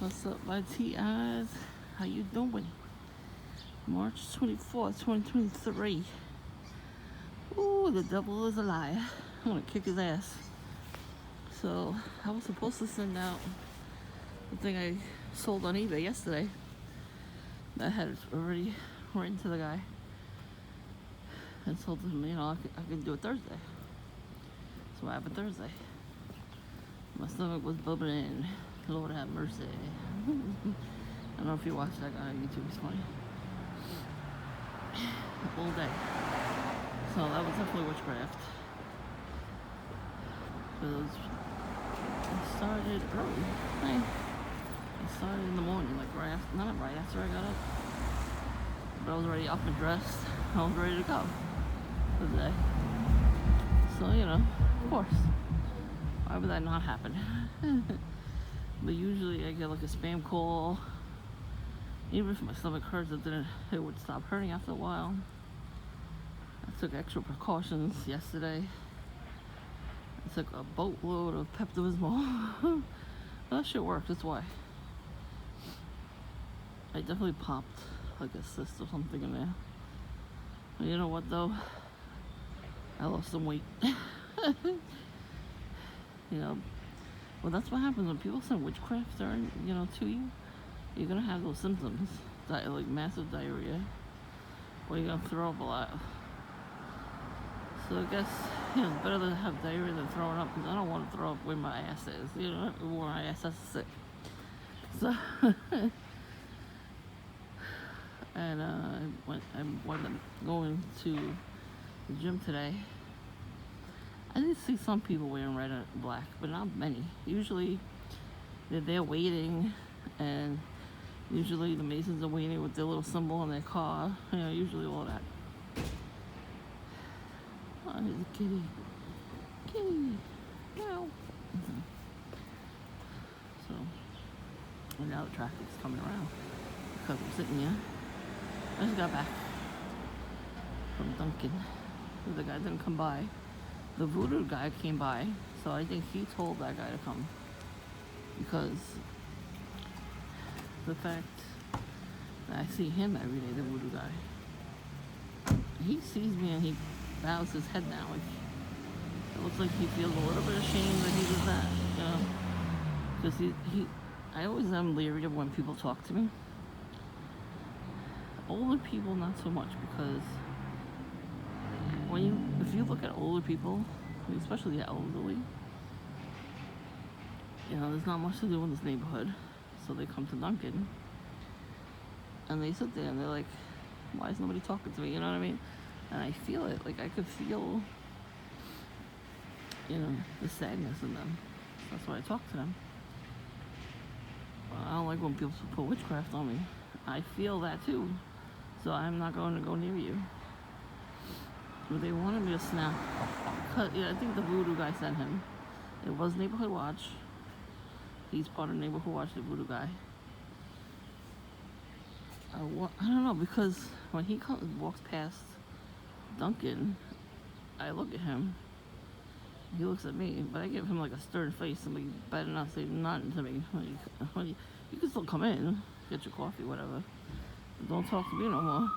What's up, my TIs? How you doing? March 24th, 2023. Ooh, the devil is a liar. I'm gonna kick his ass. So, I was supposed to send out the thing I sold on eBay yesterday. I had already written to the guy and told him, I can do it Thursday. So I have it Thursday. My stomach was bubbling. Lord have mercy. I don't know if you watch that guy on YouTube, he's funny. All day. So that was definitely witchcraft. Because I started early. I started in the morning, like not right after I got up. But I was already up and dressed. I was ready to go for the day. So, of course. Why would that not happen? But usually I get like a spam call. Even if my stomach hurts, it would stop hurting after a while. I took extra precautions yesterday. I took a boatload of Pepto-Bismol. That shit worked, that's why. I definitely popped like a cyst or something in there. But you know what though? I lost some weight. Well, that's what happens when people send witchcraft to you. You're gonna have those symptoms, like massive diarrhea, or you're gonna throw up a lot. So I guess it's better to have diarrhea than throwing up, because I don't want to throw up where my ass is. Where my ass has to sit. So and I'm going to the gym today. I did see some people wearing red and black, but not many. Usually they're there waiting, and usually the Masons are waiting with their little symbol on their car. Usually all that. Oh, there's a kitty. Kitty. Meow. So, and now the traffic's coming around because I'm sitting here. I just got back from Dunkin'. The guy didn't come by. The voodoo guy came by, so I think he told that guy to come, because the fact that I see him every day, the voodoo guy, he sees me and he bows his head down. It looks like he feels a little bit ashamed that he does that, because I always am leery of when people talk to me. Older people, not so much, because if you look at older people, especially the elderly, there's not much to do in this neighborhood, so they come to Dunkin', and they sit there and they're like, why is nobody talking to me, you know what I mean? And I feel it, like I could feel, the sadness in them. That's why I talk to them. Well, I don't like when people put witchcraft on me. I feel that too, so I'm not going to go near you. But they wanted me to snap. I think the voodoo guy sent him. It was Neighborhood Watch. He's part of Neighborhood Watch, the voodoo guy. I don't know, because when he walks past Dunkin', I look at him. He looks at me, but I give him like a stern face. Somebody better not say nothing to me. You can still come in, get your coffee, whatever. But don't talk to me no more.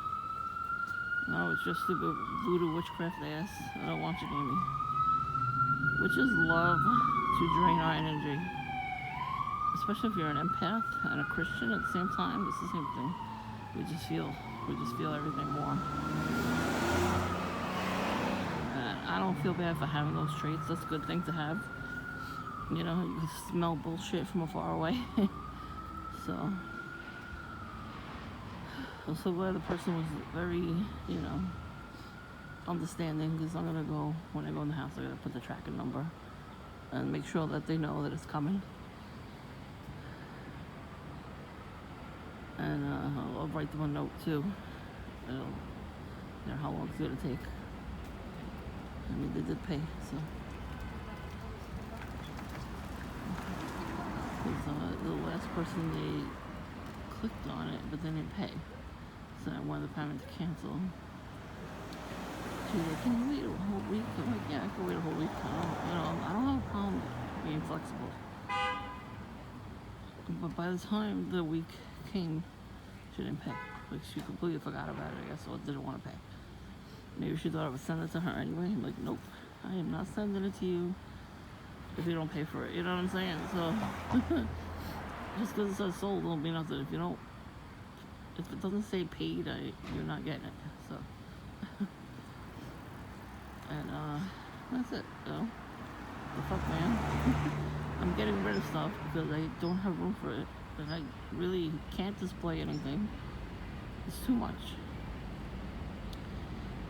No, it's just stupid voodoo witchcraft ass. I don't want you near me. Witches love to drain our energy. Especially if you're an empath and a Christian at the same time. It's the same thing. We just feel everything more. And I don't feel bad for having those traits. That's a good thing to have. You can smell bullshit from afar away. So I'm so glad the person was very, understanding, because when I go in the house, I'm going to put the tracking number and make sure that they know that it's coming. And I'll write them a note too. How long it's going to take. I mean, they did pay, so. Because the last person, they clicked on it, but they didn't pay. So I wound up having to cancel. She's like, can you wait a whole week? I'm like, yeah, I can wait a whole week. I don't have a problem being flexible. But by the time the week came, she didn't pay. Like, she completely forgot about it, I guess, or didn't want to pay. Maybe she thought I would send it to her anyway. I'm like, nope, I am not sending it to you if you don't pay for it. You know what I'm saying? So, just because it says sold don't mean nothing. If it doesn't say paid, you're not getting it. So, and that's it. So, the fuck, man. I'm getting rid of stuff because I don't have room for it, and I really can't display anything. It's too much.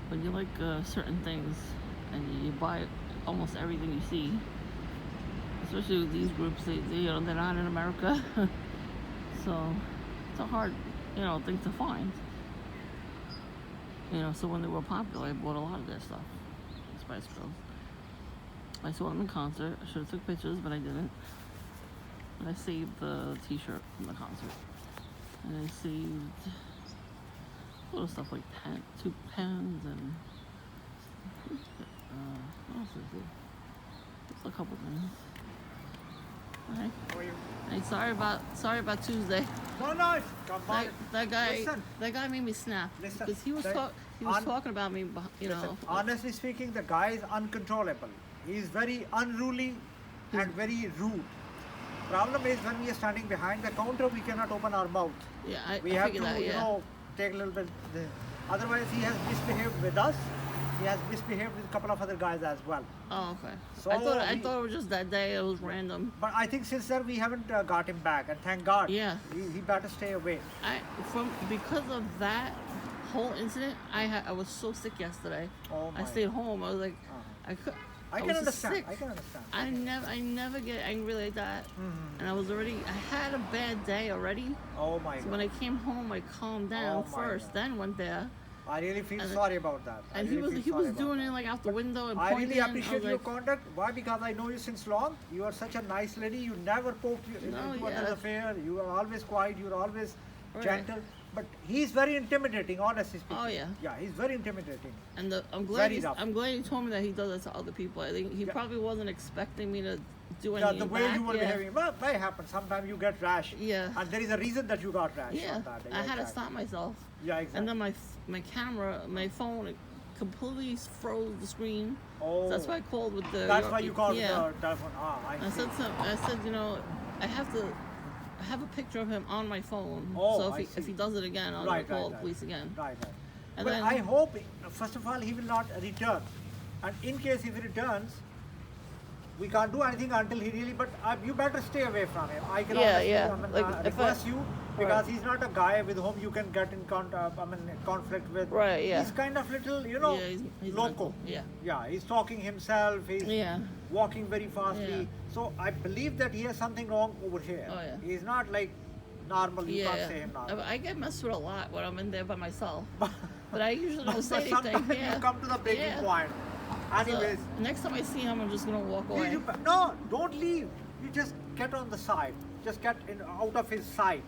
When you like certain things and you buy almost everything you see, especially with these groups, they're not in America, so it's a hard, thing to find. So when they were popular, I bought a lot of their stuff. Spice Girls. I saw them in concert. I should have took pictures, but I didn't. And I saved the T-shirt from the concert, and I saved little stuff like two pens and what else is it? Just a couple things. Alright. How are you? Hey, sorry about Tuesday. No, come on. That guy, Listen. that guy made me snap Listen, because he was talking about me. Listen, honestly speaking, the guy is uncontrollable. He is very unruly and very rude. Problem is when we are standing behind the counter, we cannot open our mouth. Yeah, We I have figured to, that, yeah. take a little bit. Otherwise, he has misbehaved with us. He has misbehaved with a couple of other guys as well. Oh, okay. So I thought it was just that day. It was random. But I think since then we haven't got him back, and thank God. Yeah. He better stay away. Because of that whole incident, I was so sick yesterday. Oh my. I stayed home. I was like, I was can understand. sick. I can understand. I never get angry like that. Mm-hmm. And I had a bad day already. Oh my So God. when I came home, I calmed down Oh my first, God. then went there. I really feel sorry about that. And he was doing it like out the window and I pointing. really appreciate your like, conduct. Why? Because I know you since long. You are such a nice lady. You never poke into another affair. You are always quiet. You are always gentle. But he's very intimidating, honestly speaking. Oh yeah. Yeah, he's very intimidating. And I'm glad he told me that he does that to other people. I think he probably wasn't expecting me to do anything. The way you were behaving, well, that happens. Sometimes you get rash. Yeah. And there is a reason that you got rash. Yeah. On that day. I had to stop myself. Yeah, exactly. And then my camera, my phone, it completely froze the screen. Oh. So that's why I called with the. That's why you called the telephone. I see. I said, I have a picture of him on my phone. Oh, so if he does it again, I'll call the police again. Right. And but then, I hope, first of all, he will not return. And in case if he returns, we can't do anything until he really. But you better stay away from him. I can request you because he's not a guy with whom you can get in conflict with. Right. Yeah. He's kind of little, he's loco. Yeah. Yeah. He's talking himself. He's walking very fastly. Yeah. So I believe that he has something wrong over here. Oh, yeah. He's not like normal. You can't say him normal. I get messed with a lot when I'm in there by myself. But I usually don't say but anything. sometimes you come to the breaking point. Anyways. So, next time I see him, I'm just going to walk away. No, don't leave. You just get on the side. Just get out of his sight.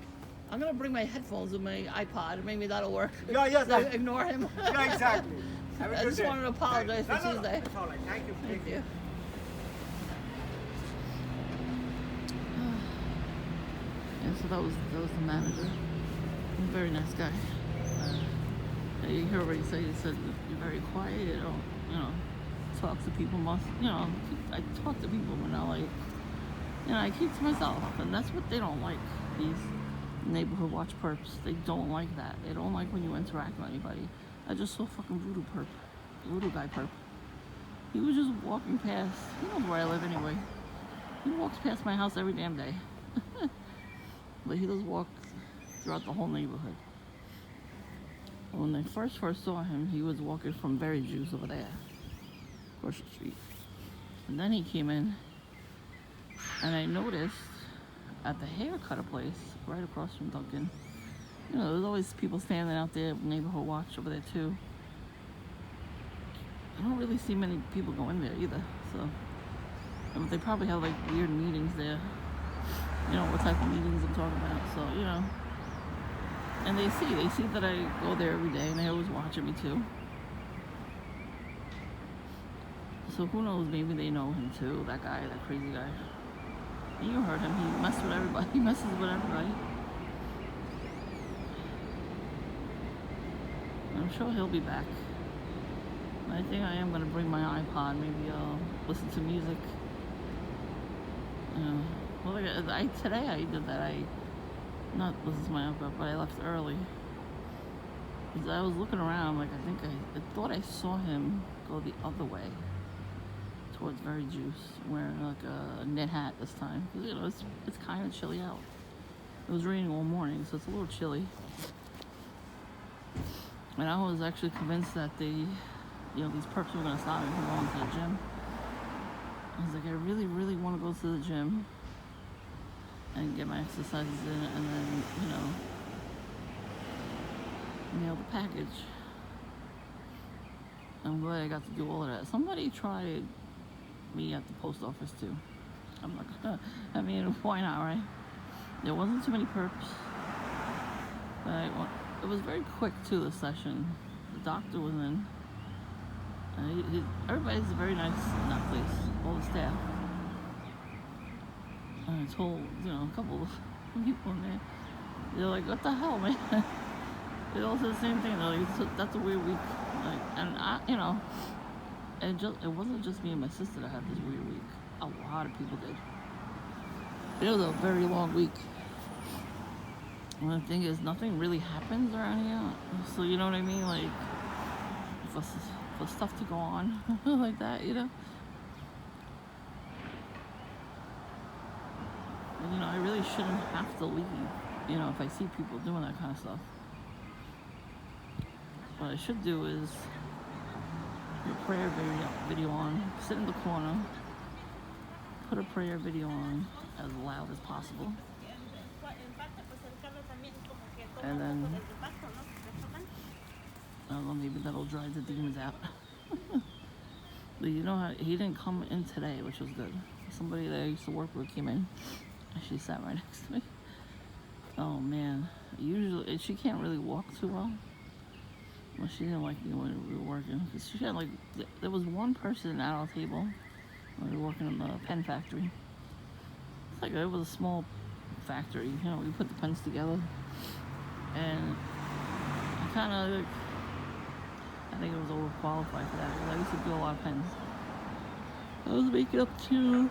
I'm going to bring my headphones with my iPod. Maybe that'll work. Yeah. So ignore him. Yeah, exactly. I just wanted to apologize for Tuesday. No, it's all right. Thank you. Thank you. Yeah, so that was the manager. Very nice guy. You hear what he said. He said you're very quiet. You don't, talk to people much. I talk to people, but not like, I keep to myself, and that's what they don't like. These neighborhood watch perps. They don't like that. They don't like when you interact with anybody. I just saw fucking voodoo guy perp. He was just walking past. He knows where I live anyway. He walks past my house every damn day. But he does walk throughout the whole neighborhood. When I first saw him, he was walking from Berry Juice over there, across the street. And then he came in, and I noticed at the haircutter place, right across from Dunkin', there's always people standing out there, neighborhood watch over there too. I don't really see many people go in there either, so. But they probably have like weird meetings there. What type of meetings I'm talking about, so, And they see that I go there every day, and they always watching me too. So who knows, maybe they know him too, that guy, that crazy guy. You heard him. He messed with everybody. He messes with everybody. I'm sure he'll be back. I think I am going to bring my iPod. Maybe I'll listen to music. Well, today I did that. I not listen to my iPod, but I left early. Because I was looking around, like I thought I saw him go the other way towards Very Juice, wearing like a knit hat this time. Because, you know, it's kind of chilly out. It was raining all morning, so it's a little chilly. And I was actually convinced that these perps were going to stop me from going to the gym. I was like, I really, really want to go to the gym and get my exercises in, and then, nail the package. I'm glad I got to do all of that. Somebody tried me at the post office too. I'm not gonna, why not, right? There wasn't too many perps. But it was very quick too, the session. The doctor was in. Everybody's very nice in that place, all the staff. And I told, a couple of people in there, they're like, what the hell, man? They all said the same thing. They're like, that's a weird week. Like, and it wasn't just me and my sister that had this weird week. A lot of people did. It was a very long week. And the thing is, nothing really happens around here. So, you know what I mean? Like, for stuff to go on like that, And, I really shouldn't have to leave, if I see people doing that kind of stuff. What I should do is put a prayer video on, sit in the corner, put a prayer video on as loud as possible, and then I don't know, maybe that'll drive the demons out. But he didn't come in today, which was good. Somebody that I used to work with came in, and she sat right next to me. Oh man, usually she can't really walk too well. Well, she didn't like me when we were working, because she had there was one person at our table when we were working in the pen factory. It was a small factory, we put the pens together, and I think it was overqualified for that, because I used to do a lot of pens. I was making up to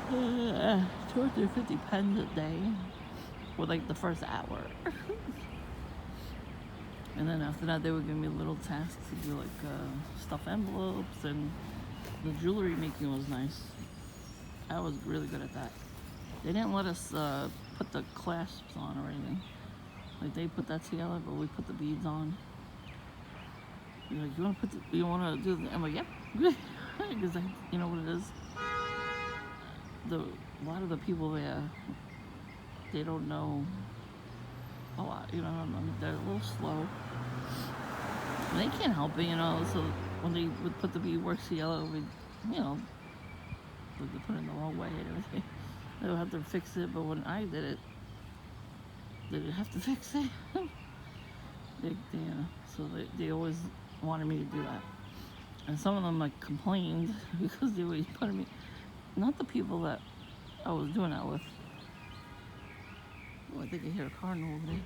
250 pens a day for the first hour. And then after that, they would give me little tasks to do stuff envelopes, and the jewelry making was nice. I was really good at that. They didn't let us put the clasps on or anything. They put that together, but we put the beads on. You're like, you want to do the, I'm like, yep, good. Because you know what it is? A lot of the people there, they don't know a lot, they're a little slow. And they can't help it, so when they would put the beadwork together, they put it in the wrong way and everything. They would have to fix it, but when I did it, they didn't have to fix it. So they always wanted me to do that. And some of them complained because they always put me, not the people that I was doing that with. Oh, I think I hear a cardinal over there.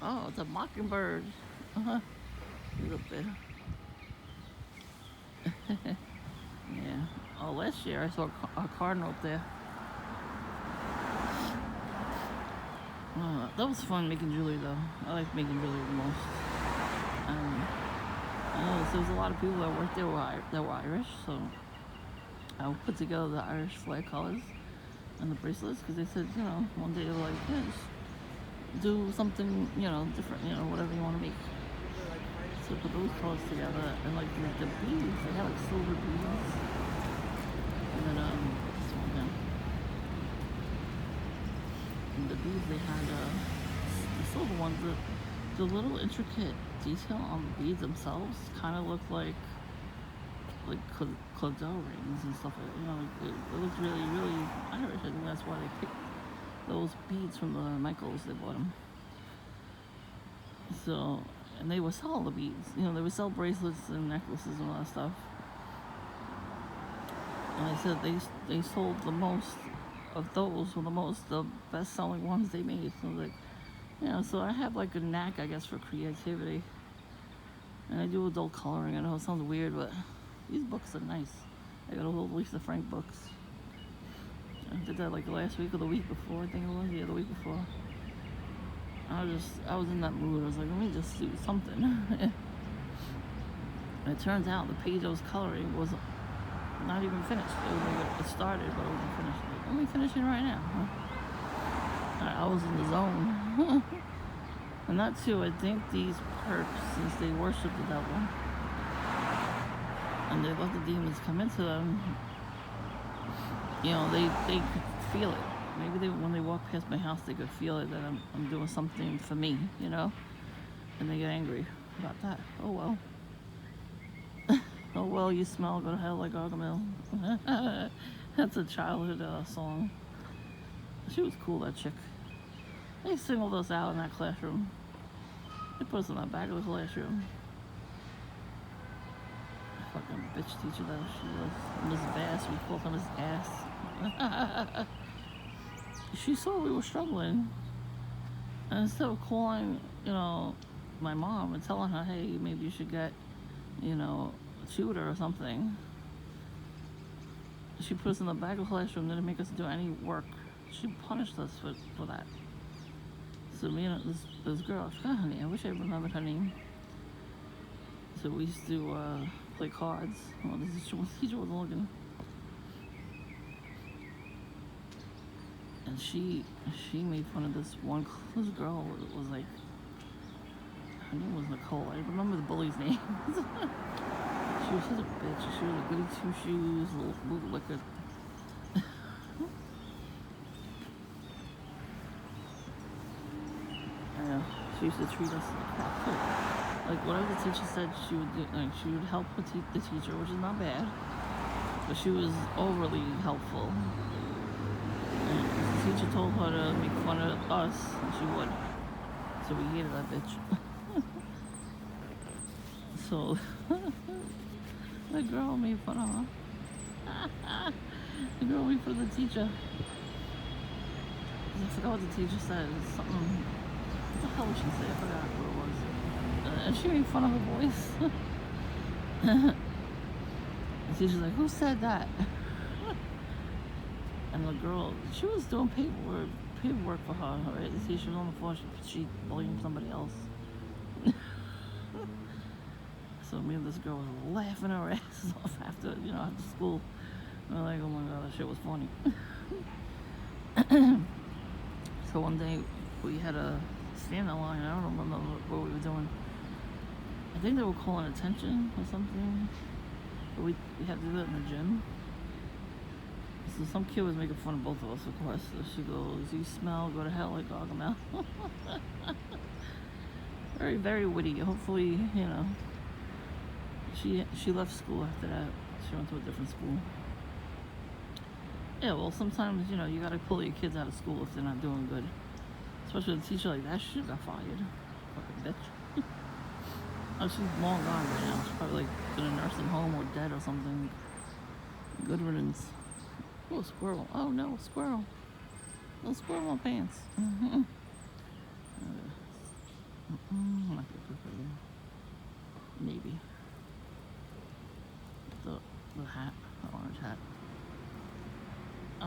Oh, it's a mockingbird. He's up there. Yeah. Oh, last year I saw a cardinal up there. That was fun making jewelry though. I like making jewelry the most. I noticed there was a lot of people that worked there that were Irish, so I put together the Irish flag colors and the bracelets, because they said, one day they were like, yeah, just do something, different, whatever you want to make. So put those colors together, and the beads, they had silver beads. And then this one down. And the beads, they had the silver ones, the little intricate detail on the beads themselves kind of looked like Claudel rings and stuff it looked really, really Irish. I think that's why they picked those beads from the Michaels. They bought them. So, and they would sell the beads. They would sell bracelets and necklaces and all that stuff. And they said they sold the most of those, were the best-selling ones they made. So like, so I have like a knack, I guess, for creativity. And I do adult coloring. I know it sounds weird, but these books are nice. I got all Lisa Frank books. I did that like last week or the week before, I think it was. Yeah, the week before. I was in that mood. I was like, let me just do something. And it turns out the page I was coloring was not even finished. It was like it started, but it wasn't finished. Like, let me finish it right now. I was in the zone. And that too, I think these perps, since they worship the devil, and they let the demons come into them, they could feel it. Maybe when they walk past my house, they could feel it, that I'm doing something for me, and they get angry about that. Oh well. Oh well, you smell, go to hell like Gargamel. That's a childhood song. She was cool, that chick. They singled us out in that classroom. They put us in the back of the classroom. Fucking bitch teacher that she was. Miss Bass, we called her Miss Ass. She saw we were struggling. And instead of calling, my mom and telling her, hey, maybe you should get, a tutor or something, she put us in the back of the classroom, didn't make us do any work. She punished us for that. So me and this girl, I forgot her name, I wish I remembered her name. So we used to play cards. Well, the teacher wasn't looking. And she made fun of this girl. It was like, her name was Nicole. I remember the bully's name. She was such a bitch. She was a goody two-shoes, little bootlicker. She used to treat us like crap too. Like whatever the teacher said she would do, like she would help the teacher, which is not bad. But she was overly helpful. And the teacher told her to make fun of us, and she would. So we hated that bitch. So the girl made fun of her. The girl made fun of the teacher. I forgot what the teacher said. Something. What the hell did she say? I forgot what it was. And she made fun of her voice. The teacher's like, who said that? And the girl, she was doing paperwork for her, right? The teacher was on the floor, she blamed somebody else. So me and this girl was laughing our asses off after school. We were like, oh my god, that shit was funny. So one day we had a stand in line. I don't remember what we were doing. I think they were calling attention or something. But we had to do that in the gym. So some kid was making fun of both of us, of course. So she goes, you smell, go to hell like Gargamel. Very, very witty. Hopefully, she left school after that. She went to a different school. Yeah, well, sometimes, you gotta pull your kids out of school if they're not doing good. Especially with a teacher like that, she got fired. Fucking bitch. Oh, she's long gone right now. She's probably like in a nursing home or dead or something. Good riddance. Oh, squirrel. Oh no, squirrel. Little squirrel in my pants. I'm not gonna cook right now. Maybe. The hat, the orange hat. I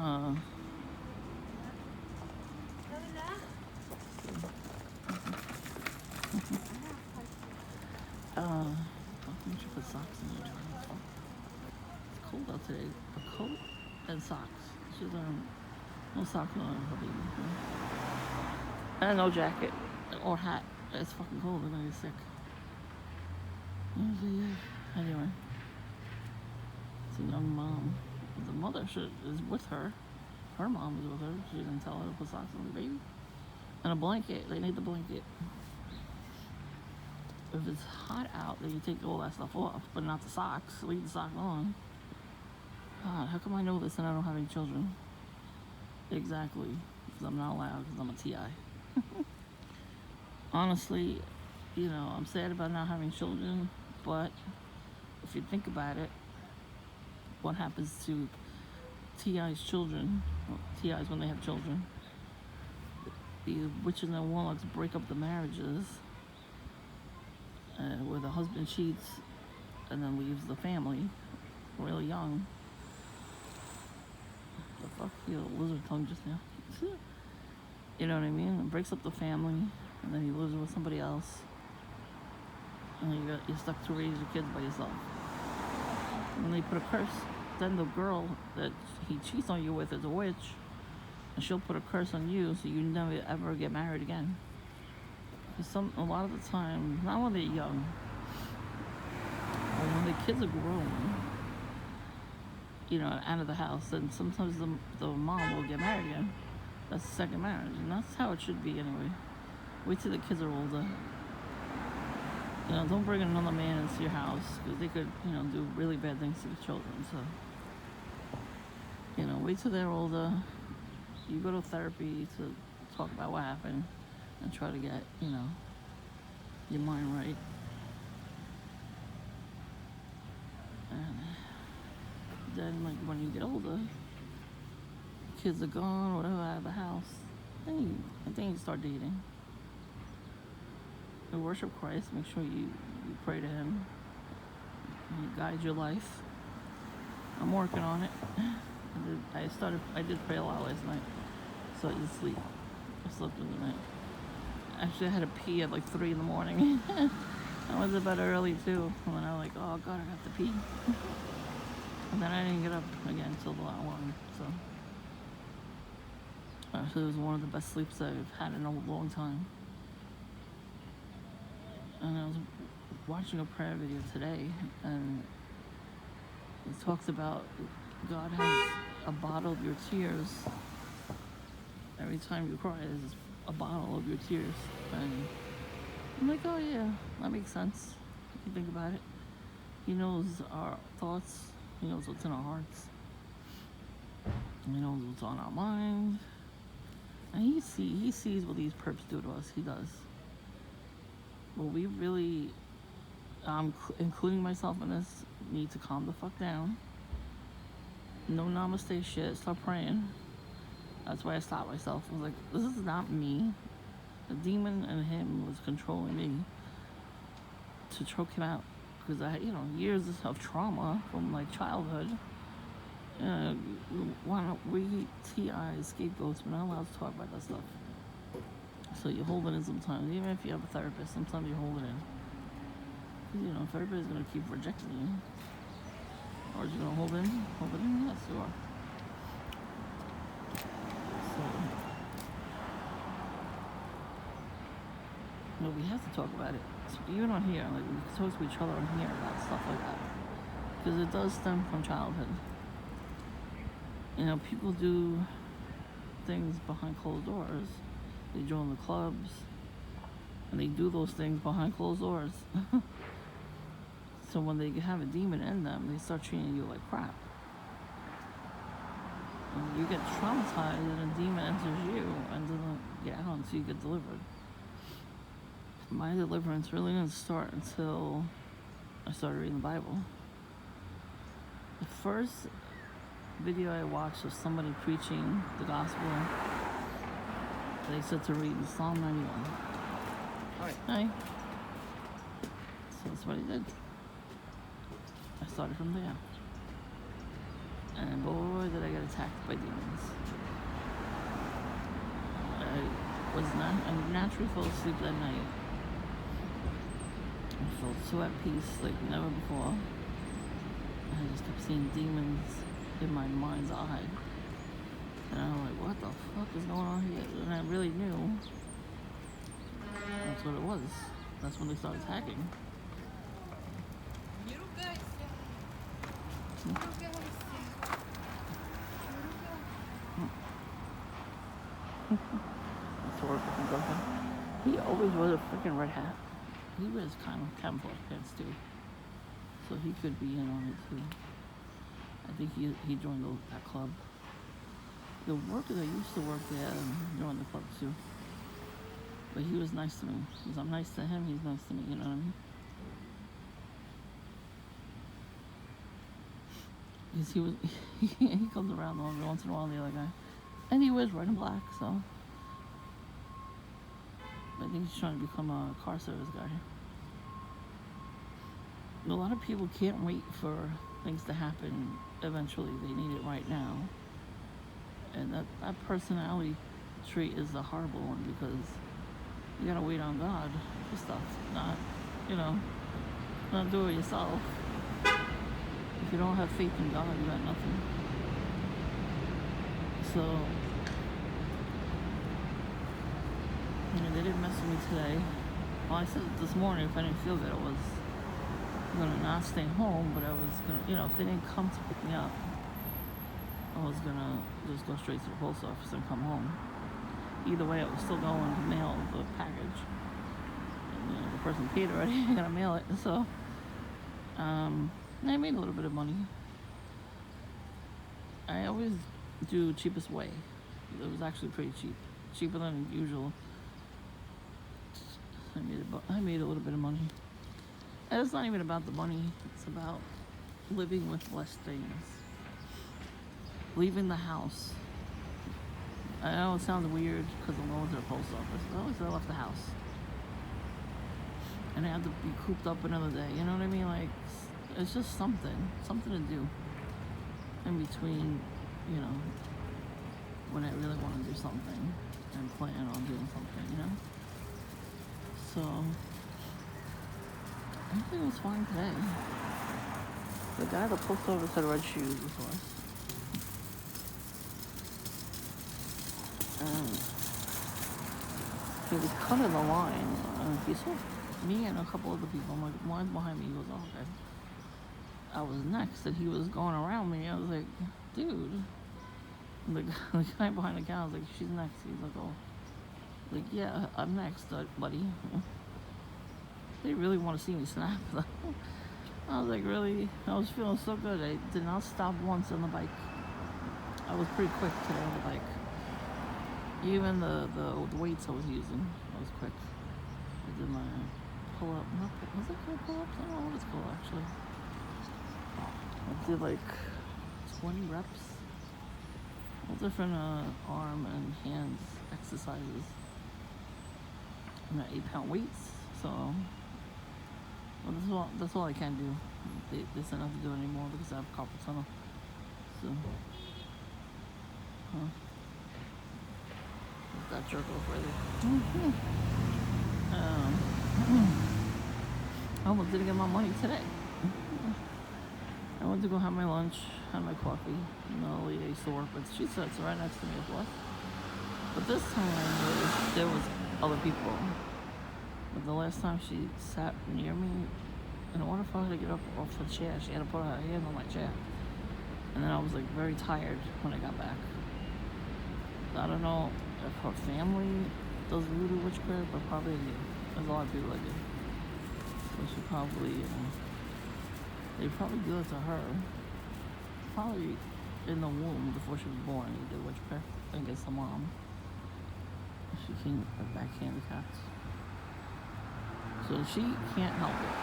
should put socks in there. It's cold out today. A coat and socks. She's no socks on her baby. And no jacket or hat. It's fucking cold. They're gonna get sick. Anyway, it's a young mom. The mother is with her. Her mom is with her. She didn't tell her to put socks on the baby. And a blanket. They need the blanket. If it's hot out, then you take all that stuff off, but not the socks. Leave the socks on. God, how come I know this and I don't have any children? Exactly. Because I'm not allowed, because I'm a TI. Honestly, I'm sad about not having children, but if you think about it, what happens to T.I.'s children, well, T.I.'s when they have children, the witches and warlocks break up the marriages where the husband cheats and then leaves the family really young. The fuck, he had a lizard tongue just now. You know what I mean? It breaks up the family, and then he lives with somebody else, and then you're stuck to raise your kids by yourself. And they put a curse. Then the girl that he cheats on you with is a witch, and she'll put a curse on you so you never ever get married again. Because a lot of the time, not when they're young, but when the kids are grown, you know, out of the house, and sometimes the mom will get married again. That's the second marriage, and that's how it should be anyway. Wait till the kids are older. You know, don't bring another man into your house, because they could, you know, do really bad things to the children. So, you know, wait till they're older. You go to therapy to talk about what happened and try to get, you know, your mind right. And then, like, when you get older, kids are gone, whatever, out of the house, then you start dating. You worship Christ, make sure you pray to Him. He guides your life. I'm working on it. I did pray a lot last night, so I did sleep. I slept in the night. Actually, I had to pee at like 3 in the morning. I went to bed early too, and then I was like, oh God, I have to pee. And then I didn't get up again until the last one, so. Actually, it was one of the best sleeps I've had in a long time. And I was watching a prayer video today, and it talks about God has a bottle of your tears. Every time you cry, there's a bottle of your tears. And I'm like, oh yeah, that makes sense. If you think about it. He knows our thoughts. He knows what's in our hearts. He knows what's on our mind. And he sees what these perps do to us. He does. But we really, including myself in this, need to calm the fuck down. No namaste shit. Stop praying. That's why I stopped myself. I was like, this is not me. The demon in him was controlling me to choke him out. Because I had, you know, years of trauma from like childhood. Why don't we T.I. scapegoats? We're not allowed to talk about that stuff. So you hold it in sometimes, even if you have a therapist. Sometimes you hold it in. Because, you know, if everybody's gonna keep rejecting you, or you gonna hold it in. Yes, you are. So, no, we have to talk about it. So even on here, like we can talk to each other on here about stuff like that, because it does stem from childhood. You know, people do things behind closed doors. They join the clubs, and they do those things behind closed doors. So when they have a demon in them, they start treating you like crap. And you get traumatized, and a demon enters you and doesn't get out until you get delivered. My deliverance really didn't start until I started reading the Bible. The first video I watched of somebody preaching the gospel, they said to read Psalm 91. Hi. So that's what I did. I started from there. And boy, did I get attacked by demons. I naturally fell asleep that night. I felt so at peace like never before. I just kept seeing demons in my mind's eye. And I was like, what the fuck is going on here? And I really knew that's what it was. That's when they started attacking. He always wears a freaking red hat. He wears kind of camouflage pants too. So he could be in on it too. I think he joined that club. The worker that used to work there joined the club too. But he was nice to me. Because I'm nice to him, he's nice to me, you know what I mean? Because he comes around every once in a while, the other guy. And he wears red and black, so. I think he's trying to become a car service guy. A lot of people can't wait for things to happen eventually. They need it right now. And that personality trait is a horrible one because you gotta wait on God for stuff, not do it yourself. If you don't have faith in God, you got nothing. So, they didn't mess with me today. Well, I said this morning if I didn't feel good, I was gonna not stay home, but I was gonna, if they didn't come to pick me up, I was gonna just go straight to the post office and come home. Either way, I was still going to mail the package. And, the person paid already. I gotta mail it. So, I made a little bit of money. I always do cheapest way. It was actually pretty cheap, cheaper than usual. I made a little bit of money. And it's not even about the money. It's about living with less things. Leaving the house. I know it sounds weird because I'm going to the post office, but at least I left the house. And I had to be cooped up another day. You know what I mean? Like, it's just something to do in between, when I really want to do something and plan on doing something, So, everything was fine today. The guy at the post office had red shoes before. He was cutting the line. He saw me and a couple other people. I'm like, mine's behind me. He goes, oh, okay. I was next, and he was going around me. I was like, dude. The guy behind the counter was like, she's next. He's like, oh. Like, yeah, I'm next, buddy. They really want to see me snap. I was like, really? I was feeling so good. I did not stop once on the bike. I was pretty quick today on the bike. Even the weights I was using, I was quick. I did my pull-up. Was it called pull-ups? I don't know what it's called, actually. I did like 20 reps. All different arm and hands exercises. I'm at 8-pound weights, so that's all I can do. They said not to do it anymore because I have carpal tunnel. So, that jerk off right there. I almost didn't get my money today. I went to go have my lunch, had my coffee, and the lady used to work with. She sits right next to me, of course. But this time there was other people. But the last time she sat near me, in order for her to get up off the chair, she had to put her hand on my chair. And then I was like very tired when I got back. So I don't know if her family does voodoo witchcraft, but probably there's a lot of people that do. So she probably, they probably do it to her. Probably in the womb before she was born, they did witchcraft against the mom. She came back handicapped. So she can't help it.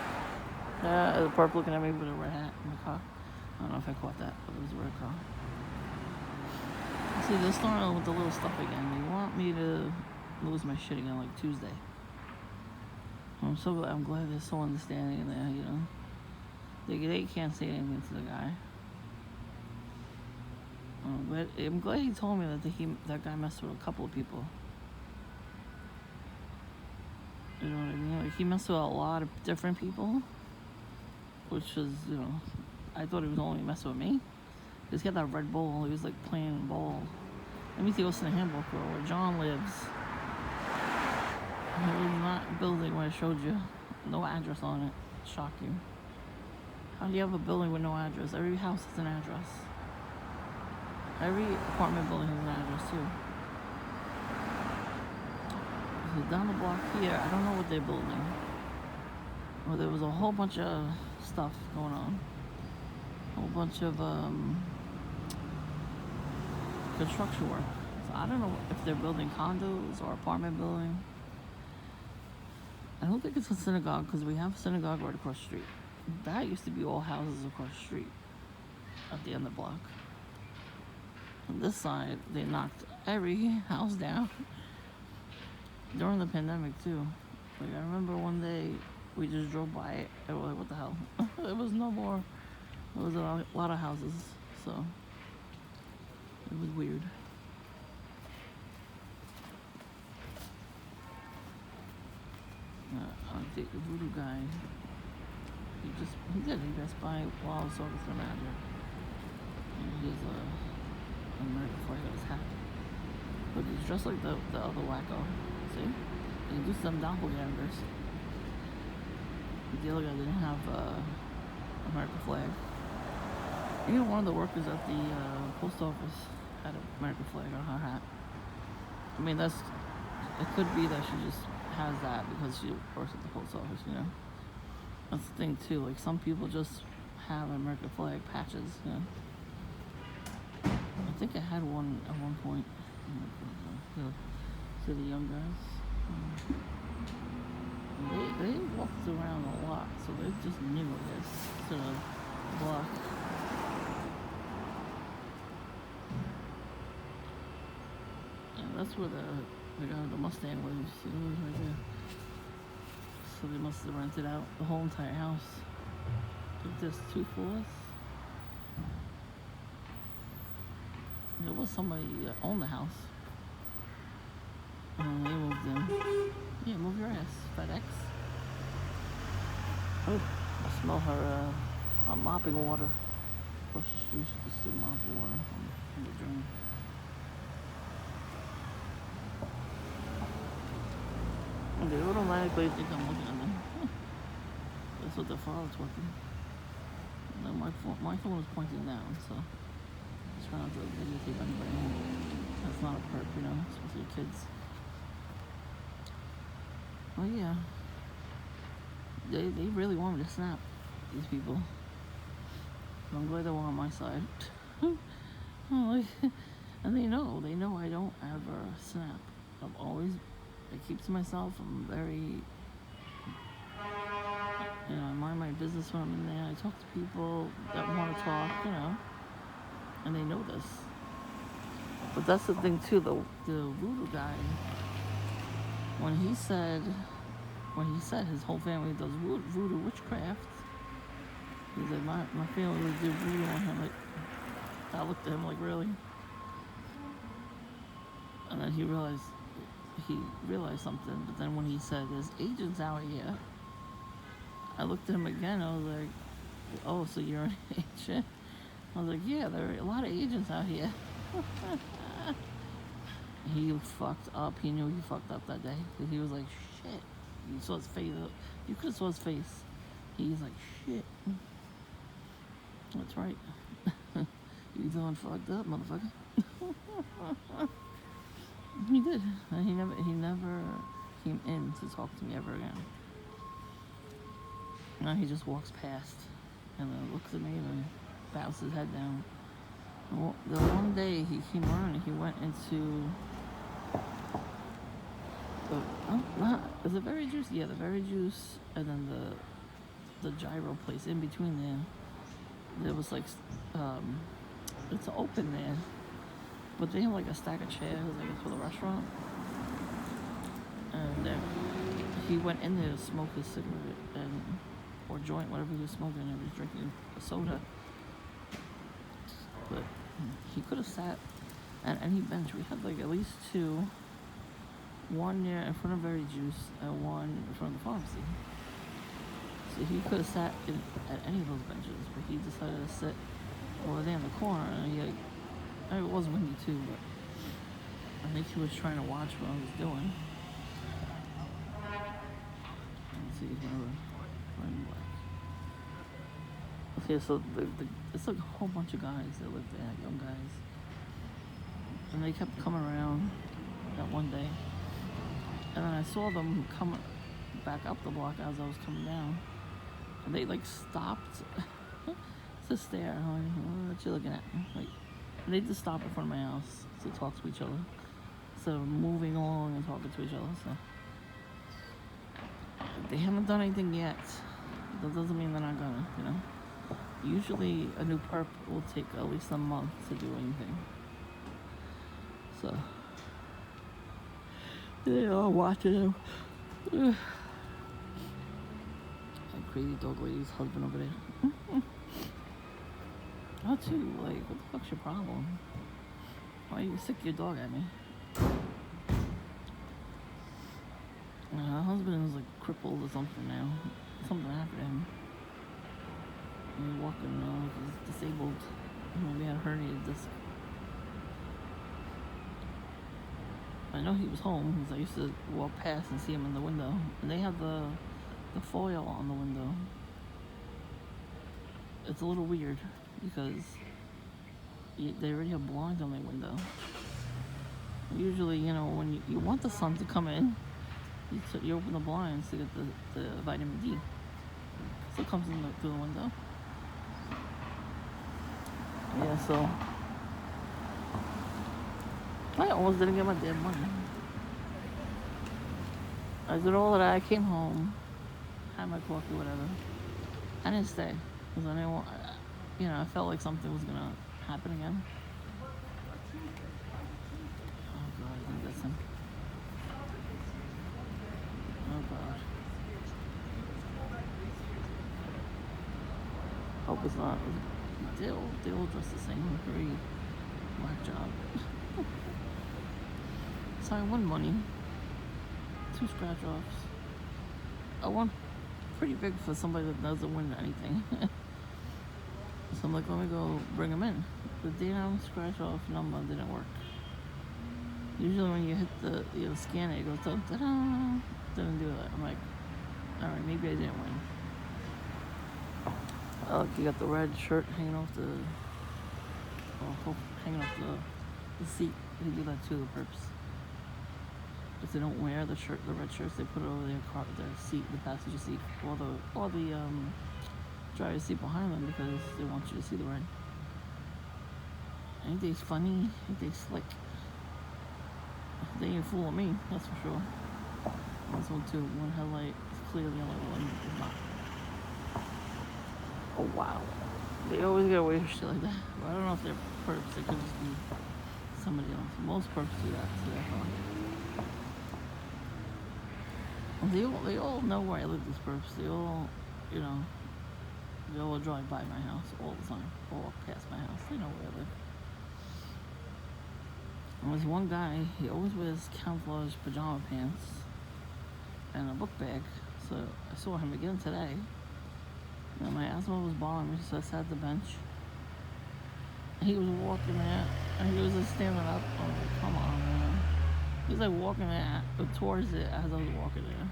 The perp looking at me with a red hat in the car. I don't know if I caught that, but it was a red car. See, they're starting with the little stuff again. They want me to lose my shit again like Tuesday. I'm glad they're so understanding there, They can't say anything to the guy. But I'm glad he told me that guy messed with a couple of people. You know what I mean? Like, he messed with a lot of different people. Which was, I thought he was only messing with me. He's got that red ball. He was like playing ball. Let me see what's in the handbook where John lives. It was not a building where I showed you. No address on it. Shock you. How do you have a building with no address? Every house has an address. Every apartment building has an address too. So down the block here, I don't know what they're building. Well, there was a whole bunch of stuff going on. A whole bunch of construction work. So I don't know if they're building condos or apartment building. I don't think it's a synagogue because we have a synagogue right across the street. That used to be all houses across the street. at the end of the block. On this side, they knocked every house down during the pandemic too. Like I remember one day we just drove by it and we're like, what the hell? It was no more. It was a lot of houses, so it was weird. The voodoo guy, he passed by while I was talking to the manager. And he has a American flag on his hat. But he's dressed like the other wacko. See? He do some doppelgangers. The other guy didn't have American flag. Even one of the workers at the post office had an American flag on her hat. I mean, it could be that she just has that because she works at the post office, you know. That's the thing too. Like some people just have American flag patches, you know. I think I had one at one point. To the young guys, they walked around a lot, so they just knew this to the block. And that's where the guy with the Mustang lives. He lives right there. So they must have rented out the whole entire house. I think there's 2 floors. There was somebody that owned the house. And they moved in. Yeah, move your ass, FedEx. Oh, I smell her mopping water. Across the street, she just do mopping water from the drain. They automatically think I'm looking at them. That's what their father's working. And then my phone is pointing down, so I'm trying not to videotape anybody. That's not a perk, you know, especially kids. Oh yeah. They really want me to snap, these people. But I'm glad they were on my side. And they know I don't ever snap. I keep to myself. I'm very, you know, I mind my business when I'm in there. I talk to people that want to talk, you know, and they know this. But that's the thing too, the voodoo guy, when he said his whole family does voodoo witchcraft, he's like, my family would do voodoo on him. Like, I looked at him like, really? And then he realized something. But then when he said there's agents out here, I looked at him again. I was like, oh, so you're an agent? I was like, yeah, there are a lot of agents out here. He fucked up. He knew he fucked up that day. Because he was like, shit. You saw his face. You could have saw his face. He's like, shit. That's right. You done fucked up, motherfucker. He did. And he never came in to talk to me ever again. Now he just walks past and then looks at me and then bows his head down. The one day he came around and he went into is it Very Juice? Yeah, the Very Juice, and then the gyro place in between there. There was like it's open there, but they have like a stack of chairs, like it's for the restaurant. And he went in there to smoke his cigarette or joint, whatever he was smoking, and he was drinking a soda. But he could have sat at any bench. We had like at least 2. One near in front of Very Juice and one in front of the pharmacy. So he could have sat at any of those benches, but he decided to sit over there in the corner. And it was windy too, but I think he was trying to watch what I was doing. Let's see, running back. Okay, so it's like a whole bunch of guys that live there, young guys, and they kept coming around that one day. And then I saw them come back up the block as I was coming down. And they like stopped to stare. I'm like, what you looking at? Like, and they just stopped in front of my house to talk to each other. So moving along and talking to each other. So they haven't done anything yet. That doesn't mean they're not gonna, you know. Usually a new perp will take at least a month to do anything. So they all watching him. That crazy dog lady's husband over there. How too, like, what the fuck's your problem? Why you sick your dog at me? Her husband is like crippled or something now. Something happened to him. He's walking, he's disabled. Maybe had a herniated disc. I know he was home because I used to walk past and see him in the window. And they have the foil on the window. It's a little weird because they already have blinds on their window. Usually, when you want the sun to come in, you open the blinds to get the vitamin D. So it comes in through the window. Yeah, so I almost didn't get my damn money. I did all of that. I came home, had my coffee, whatever. I didn't stay because I didn't want. I felt like something was gonna happen again. Oh God, I think that's him. Oh God. Hope it's not. They all dress the same. Very black job. So I won money. 2 scratch offs. I won pretty big for somebody that doesn't win anything. So I'm like, let me go bring them in. The damn scratch off number didn't work. Usually when you hit the scan it goes ta-da. Didn't do that. I'm like, alright, maybe I didn't win. Look, you got the red shirt hanging off the seat. They do that too, the perps. If they don't wear the red shirts, they put it over their seat, the passenger seat, or the driver's seat behind them because they want you to see the red. Ain't they funny? Ain't they slick? They ain't fooling me, that's for sure. This one too. One headlight is clearly the only one is not. Oh wow. They always get away with shit like that. But I don't know if they're perps. They could just be somebody else. Most perps do that. So that's fine. They all know where I live, these perps. They all, they all drive by my house all the time. Or walk past my house. They know where I live. And there's one guy, he always wears camouflage pajama pants and a book bag. So I saw him again today. And my asthma was bothering me, so I sat at the bench. He was walking there, and he was just standing up. I was like, come on, man. He's like walking there towards it as I was walking there.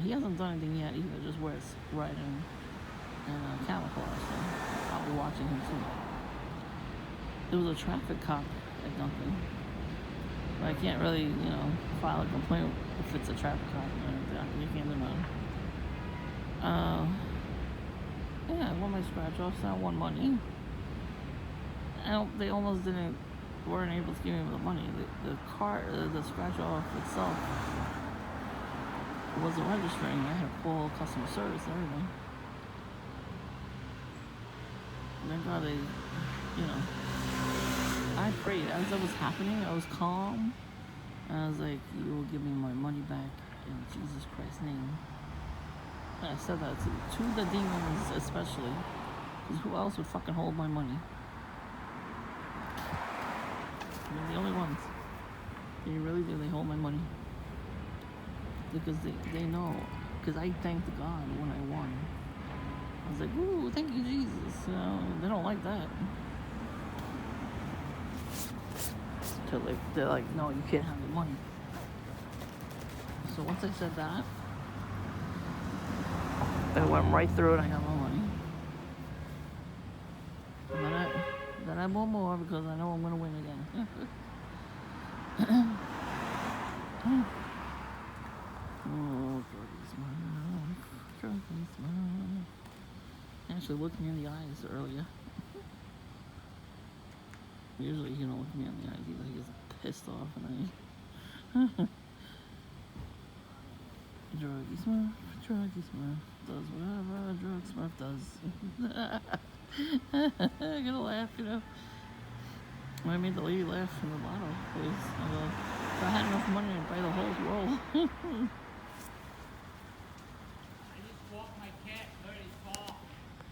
He hasn't done anything yet either, just wears red and camouflage. So I'll be watching him too. There was a traffic cop at Duncan. But I can't really, file a complaint if it's a traffic cop or anything. You can't do nothing. Yeah, I won my scratch offs. I won money. They almost weren't able to give me the money. The scratch off itself wasn't registering. I had to call customer service and everything. Thank God I prayed. As that was happening, I was calm. And I was like, you will give me my money back in Jesus Christ's name. And I said that to the demons especially. Because who else would fucking hold my money? They're the only ones. They really do. They hold my money. Because they know. Because I thanked God when I won. I was like, ooh, thank you, Jesus. They don't like that. They're like, no, you can't have the money. So once I said that, I went right through it. I got my money. And then I bought more because I know I'm gonna win again. Oh, druggy smile. Actually looked me in the eyes earlier. Usually he don't look me in the eyes either. He gets pissed off and I druggy smile. Does whatever a drunk Smurf does. I'm gonna laugh, you know. I made the lady laugh in the bottle, because if I had enough money, I'd buy the whole roll. I just walked my cat